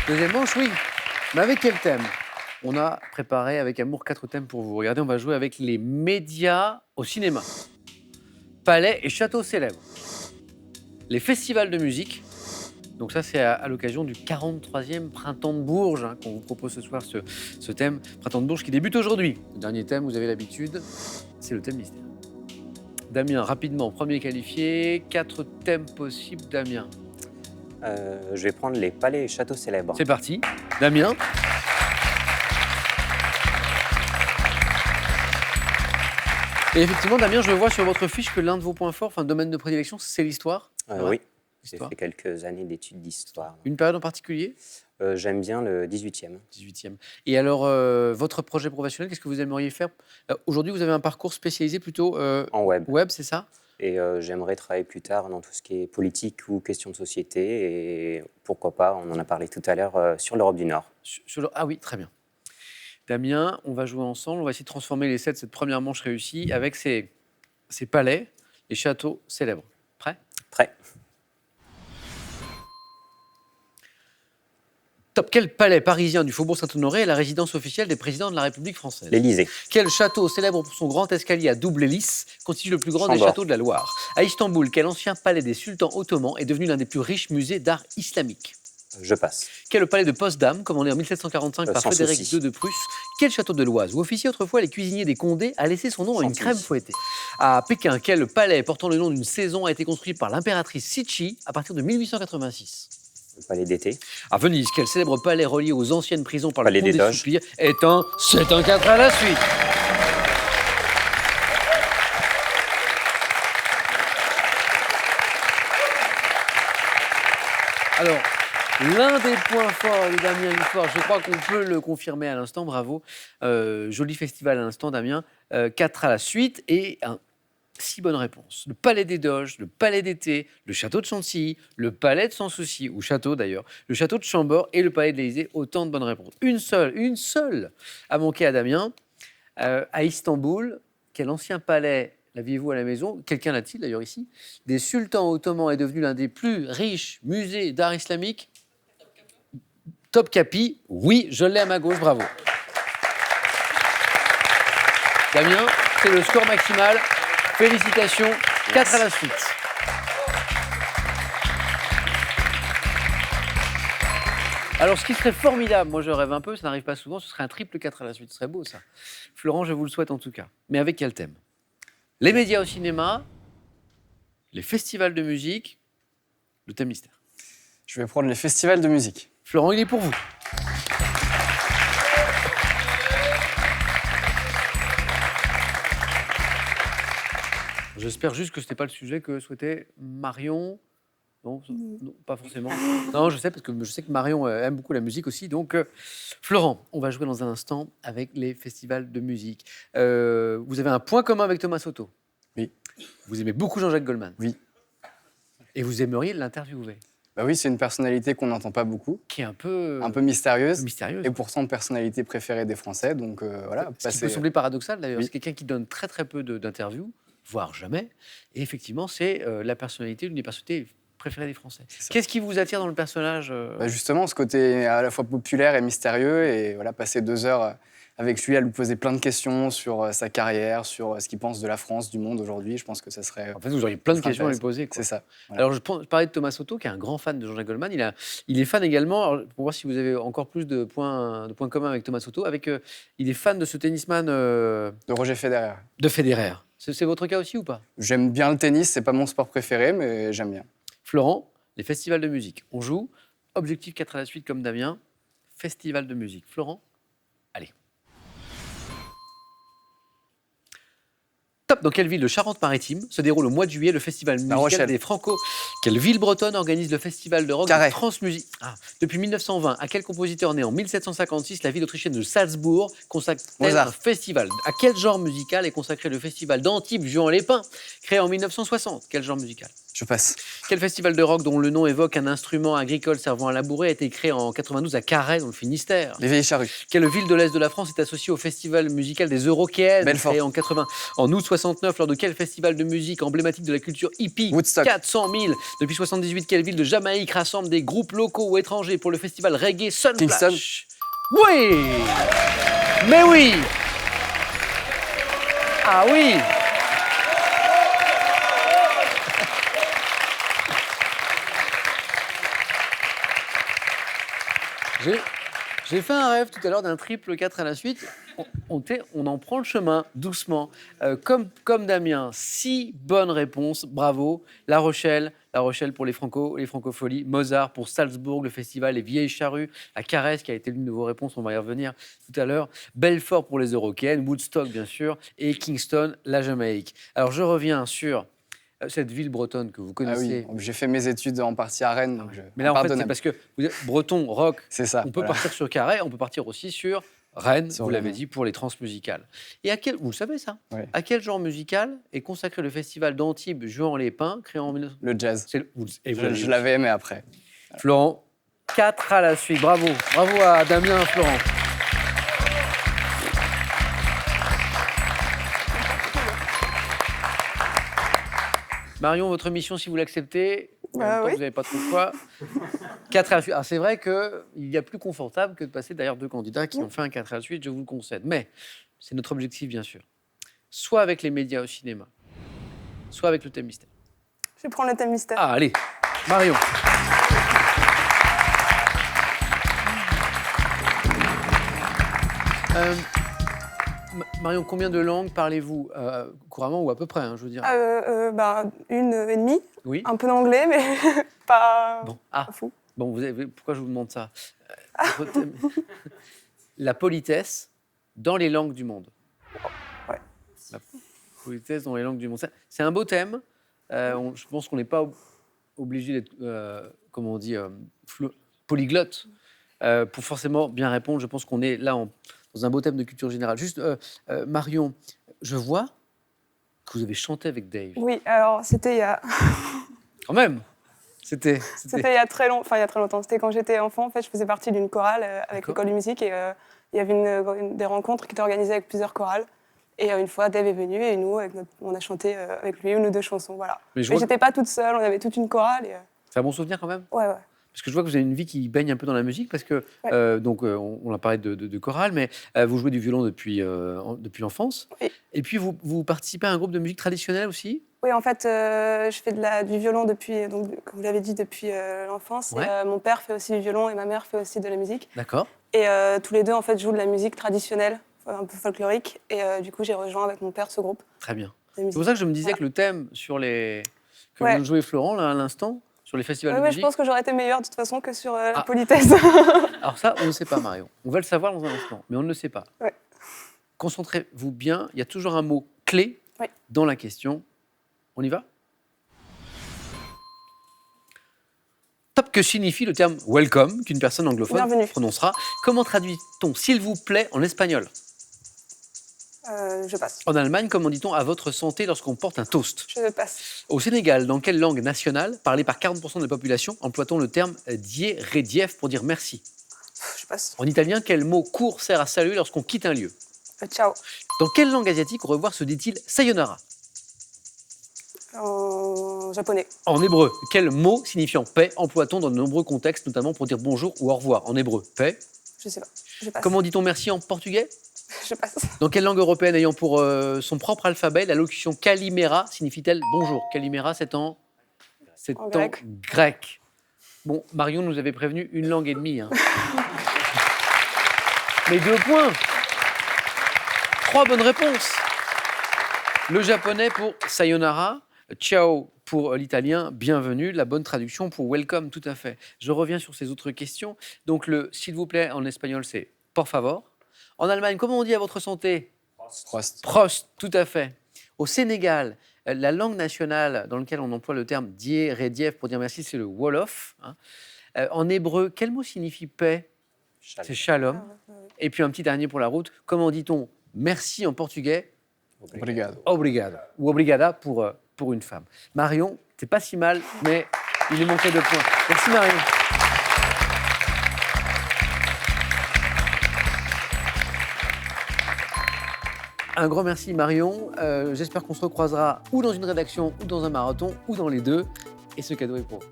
Deuxième manche, oui. Mais avec quel thème? On a préparé avec amour 4 thèmes pour vous. Regardez, on va jouer avec les médias au cinéma. Palais et châteaux célèbres. Les festivals de musique. Donc ça, c'est à l'occasion du 43e Printemps de Bourges qu'on vous propose ce soir, ce thème. Printemps de Bourges qui débute aujourd'hui. Le dernier thème, vous avez l'habitude, c'est le thème mystère. Damien, rapidement, premier qualifié. 4 thèmes possibles, Damien. Je vais prendre les palais et châteaux célèbres. C'est parti. Damien. Et effectivement, Damien, je vois sur votre fiche que l'un de vos points forts, enfin, domaine de prédilection, c'est l'histoire. Oui, j'ai fait quelques années d'études d'histoire. Une période en particulier? J'aime bien le 18e. 18e. Et alors, votre projet professionnel, qu'est-ce que vous aimeriez faire? Aujourd'hui, vous avez un parcours spécialisé plutôt en web. Web, c'est ça? Et j'aimerais travailler plus tard dans tout ce qui est politique ou questions de société. Et pourquoi pas, on en a parlé tout à l'heure, sur l'Europe du Nord. Ah oui, très bien. Damien, on va jouer ensemble. On va essayer de transformer l'essai de cette première manche réussie avec ces palais et châteaux célèbres. Prêt? Prêt. Top. Quel palais parisien du Faubourg Saint-Honoré est la résidence officielle des présidents de la République française? L'Élysée. Quel château, célèbre pour son grand escalier à double hélice, constitue le plus grand des Chambord. châteaux de la Loire? À Istanbul, quel ancien palais des sultans ottomans est devenu l'un des plus riches musées d'art islamique? Je passe. Quel est le palais de Potsdam, commandé en 1745 par Sans Frédéric souci. II de Prusse? Quel château de l'Oise, où officiaient autrefois les cuisiniers des Condés, a laissé son nom à une crème fouettée? À Pékin, quel palais portant le nom d'une saison a été construit par l'impératrice Cixi à partir de 1886? Le palais d'été. À Venise, quel célèbre palais relié aux anciennes prisons par le Palais pont des des Doges. Soupirs c'est un 4 à la suite. Alors, l'un des points forts de Damien Dufort, je crois qu'on peut le confirmer à l'instant, bravo. Joli festival à l'instant, Damien. 4 à la suite et 6 bonnes réponses. Le Palais des Doges, le Palais d'été, le Château de Chantilly, le Palais de Sans Souci, ou Château d'ailleurs, le Château de Chambord et le Palais de l'Élysée. Autant de bonnes réponses. Une seule a manqué à Damien. À Istanbul, quel ancien palais l'aviez-vous à la maison? Quelqu'un l'a-t-il d'ailleurs ici? Des sultans ottomans est devenu l'un des plus riches musées d'art islamique. Topkapi, oui, je l'ai à ma gauche, bravo. Damien, c'est le score maximal. Félicitations, 4 à la suite. Alors, ce qui serait formidable, moi je rêve un peu, ça n'arrive pas souvent, ce serait un triple 4 à la suite. Ce serait beau, ça. Florent, je vous le souhaite en tout cas. Mais avec quel thème? Les médias au cinéma, les festivals de musique, le thème mystère. Je vais prendre les festivals de musique. Florent, il est pour vous. J'espère juste que ce n'était pas le sujet que souhaitait Marion. Non, non, pas forcément. Non, je sais, parce que je sais que Marion aime beaucoup la musique aussi. Donc, Florent, on va jouer dans un instant avec les festivals de musique. Vous avez un point commun avec Thomas Soto. Oui. Vous aimez beaucoup Jean-Jacques Goldman. Oui. Et vous aimeriez l'interviewer. Bah oui, c'est une personnalité qu'on n'entend pas beaucoup. Qui est un peu mystérieuse. Mystérieuse. Et pourtant, personnalité préférée des Français. Donc voilà. Ce qui peut sembler paradoxal d'ailleurs. Oui. C'est quelqu'un qui donne très très peu d'interviews, voire jamais. Et effectivement, c'est la personnalité, l'une des personnalités préférées des Français. Qu'est-ce qui vous attire dans le personnage Bah justement, ce côté à la fois populaire et mystérieux. Et voilà, passer 2 heures avec lui à lui poser plein de questions sur sa carrière, sur ce qu'il pense de la France, du monde aujourd'hui. Je pense que ça serait... En fait, vous auriez plein de questions à lui poser. C'est ça. Voilà. Alors, je parlais de Thomas Soto, qui est un grand fan de Jean-Jacques Goldman. Il est fan également, alors, pour voir si vous avez encore plus de points communs avec Thomas Soto, il est fan de ce tennisman... De Roger Federer. De Federer. C'est votre cas aussi ou pas? J'aime bien le tennis, c'est pas mon sport préféré, mais j'aime bien. Florent, les festivals de musique. On joue. Objectif 4 à la suite comme Damien. Festival de musique. Florent, allez. Top. Dans quelle ville de Charente-Maritime se déroule au mois de juillet le festival musical des Franco? Quelle ville bretonne organise le festival de rock de Transmusique? Depuis 1920, à quel compositeur né en 1756 la ville autrichienne de Salzbourg consacre-t-elle un festival? À quel genre musical est consacré le festival d'Antibes Juan-les-Pins, créé en 1960? Quel genre musical? Je passe. Quel festival de rock dont le nom évoque un instrument agricole servant à labourer a été créé en 92 à Carhaix, dans le Finistère? Les vieilles charrues. Quelle ville de l'Est de la France est associée au festival musical des Eurokéennes, Belfort. créé en 80? En août 69, lors de quel festival de musique emblématique de la culture hippie? Woodstock. 400 000. Depuis 78, quelle ville de Jamaïque rassemble des groupes locaux ou étrangers pour le festival reggae Sunflash? Kingston. Oui. Mais oui. Ah oui. J'ai fait un rêve tout à l'heure d'un triple 4 à la suite. On en prend le chemin doucement. Comme Damien, 6 bonnes réponses. Bravo. La Rochelle pour les francopholies. Mozart pour Salzbourg, le festival Les Vieilles Charrues. À Carhaix, qui a été l'une de vos réponses, on va y revenir tout à l'heure. Belfort pour les Eurokéennes. Woodstock, bien sûr. Et Kingston, la Jamaïque. Alors, je reviens sur cette ville bretonne que vous Ah connaissez. oui, j'ai fait mes études en partie à Rennes, donc Mais là, en fait, c'est pardonnable. parce que vous êtes breton, rock. C'est ça. On peut voilà. partir sur Carhaix, on peut partir aussi sur Rennes, Sur vous l'avez Rennes. dit, pour les transmusicales. Et vous le savez ça, Oui. à quel genre musical est consacré le festival d'Antibes Juan-les-Pins, créé en 1900? Le jazz. Et vous l'avez Je dit. l'avais aimé après. Florent, 4 à la suite. Bravo. Bravo à Damien et Florent. Marion, votre mission, si vous l'acceptez, en même temps, oui. vous n'avez pas trop de choix. 4 à la suite. Alors, c'est vrai qu'il y a plus confortable que de passer derrière 2 candidats qui ont fait un 4 à la suite, je vous le concède. Mais c'est notre objectif, bien sûr. Soit avec les médias au cinéma, soit avec le thème mystère. Je vais prendre le thème mystère. Ah, allez, Marion. Marion, combien de langues parlez-vous couramment ou à peu près, hein, je veux dire. Une et demie, Oui. un peu d'anglais, mais pas, Bon. pas fou. Bon, pourquoi je vous demande ça? Votre thème- La politesse dans les langues du monde. Ouais. La politesse dans les langues du monde. C'est un beau thème. Je pense qu'on n'est pas obligé d'être, comment on dit, polyglotte pour forcément bien répondre. Je pense qu'on est là dans un beau thème de culture générale. Juste, Marion, je vois que vous avez chanté avec Dave. Oui, alors c'était il y a, Quand même. C'était. il y a très longtemps. C'était quand j'étais enfant. En fait, je faisais partie d'une chorale avec D'accord. l'école de musique et il y avait des rencontres qui étaient organisées avec plusieurs chorales. Et une fois, Dave est venu et nous, on a chanté avec lui une ou deux chansons. Voilà. Mais Mais je vois j'étais pas toute seule. On avait toute une chorale. c'est un bon souvenir quand même. Ouais. Parce que je vois que vous avez une vie qui baigne un peu dans la musique, parce que, Ouais. on a parlé de chorale, mais vous jouez du violon depuis l'enfance. Oui. Et puis, vous participez à un groupe de musique traditionnelle aussi? Oui, en fait, je fais du violon depuis, donc, comme vous l'avez dit, depuis l'enfance. Ouais. Et, mon père fait aussi du violon et ma mère fait aussi de la musique. D'accord. Et tous les deux, en fait, jouent de la musique traditionnelle, un peu folklorique. Et du coup, j'ai rejoint avec mon père ce groupe Très bien. de C'est musique. pour ça que je me disais Voilà. que le thème que Ouais. vient de jouer Florent, là, à l'instant, sur les festivals de Ouais, je musique... pense que j'aurais été meilleure de toute façon que sur la Ah. politesse. Alors ça, on ne sait pas, Marion. On va le savoir dans un instant, mais on ne le sait pas. Ouais. Concentrez-vous bien. Il y a toujours un mot clé Oui. dans la question. On y va? Top, que signifie le terme welcome qu'une personne anglophone Bienvenue. prononcera? Comment traduit-on s'il vous plaît en espagnol? Je passe. En Allemagne, comment dit-on à votre santé lorsqu'on porte un toast? Je passe. Au Sénégal, dans quelle langue nationale, parlée par 40% de la population, emploie-t-on le terme die redief pour dire merci? Je passe. En italien, quel mot court sert à saluer lorsqu'on quitte un lieu? Ciao. Dans quelle langue asiatique au revoir se dit-il sayonara? En japonais. En hébreu, quel mot signifiant paix emploie-t-on dans de nombreux contextes, notamment pour dire bonjour ou au revoir? En hébreu, paix. Je sais pas. Je passe. Comment dit-on merci en portugais? Je passe. Dans quelle langue européenne ayant pour son propre alphabet, la locution kalimera signifie-t-elle bonjour? Kalimera, c'est en grec. grec. Bon, Marion nous avait prévenu une langue et demie. Hein. Mais 2 points. 3 bonnes réponses. Le japonais pour sayonara, ciao pour l'italien, bienvenue, la bonne traduction pour welcome, tout à fait. Je reviens sur ces autres questions. Donc le s'il vous plaît en espagnol, c'est por favor. En Allemagne, comment on dit à votre santé? Prost. Prost, tout à fait. Au Sénégal, la langue nationale dans laquelle on emploie le terme die redief pour dire merci, c'est le wolof. Hein. En hébreu, quel mot signifie paix? C'est shalom. Et puis un petit dernier pour la route, comment dit-on merci en portugais? Obrigado. Obrigado ou obrigada pour pour une femme. Marion, c'est pas si mal, mais il lui manquait 2 points. Merci Marion. Un grand merci Marion. J'espère qu'on se recroisera ou dans une rédaction, ou dans un marathon, ou dans les deux. Et ce cadeau est pour vous.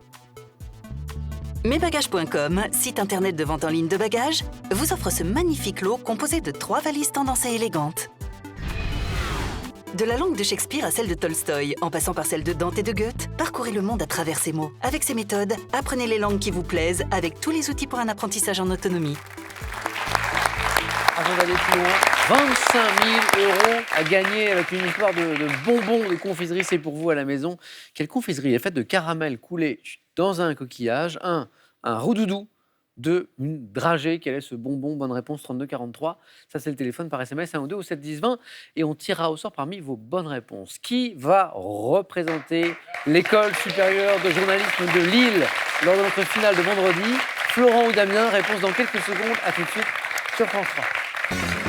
Mesbagages.com, site internet de vente en ligne de bagages, vous offre ce magnifique lot composé de 3 valises tendance et élégantes. De la langue de Shakespeare à celle de Tolstoï, en passant par celle de Dante et de Goethe, parcourez le monde à travers ces mots. Avec ces méthodes, apprenez les langues qui vous plaisent avec tous les outils pour un apprentissage en autonomie. Avant d'aller plus loin, 25 000 € à gagner avec une histoire de bonbons de confiserie. C'est pour vous à la maison. Quelle confiserie est faite de caramel coulé dans un coquillage, un roudoudou, 2, une dragée. Quel est ce bonbon? Bonne réponse, 3243. Ça, c'est le téléphone par SMS 1 ou 2 ou 7 10 20. Et on tirera au sort parmi vos bonnes réponses. Qui va représenter l'école supérieure de journalisme de Lille lors de notre finale de vendredi? Florent ou Damien? Réponse dans quelques secondes. À tout de suite sur France 3.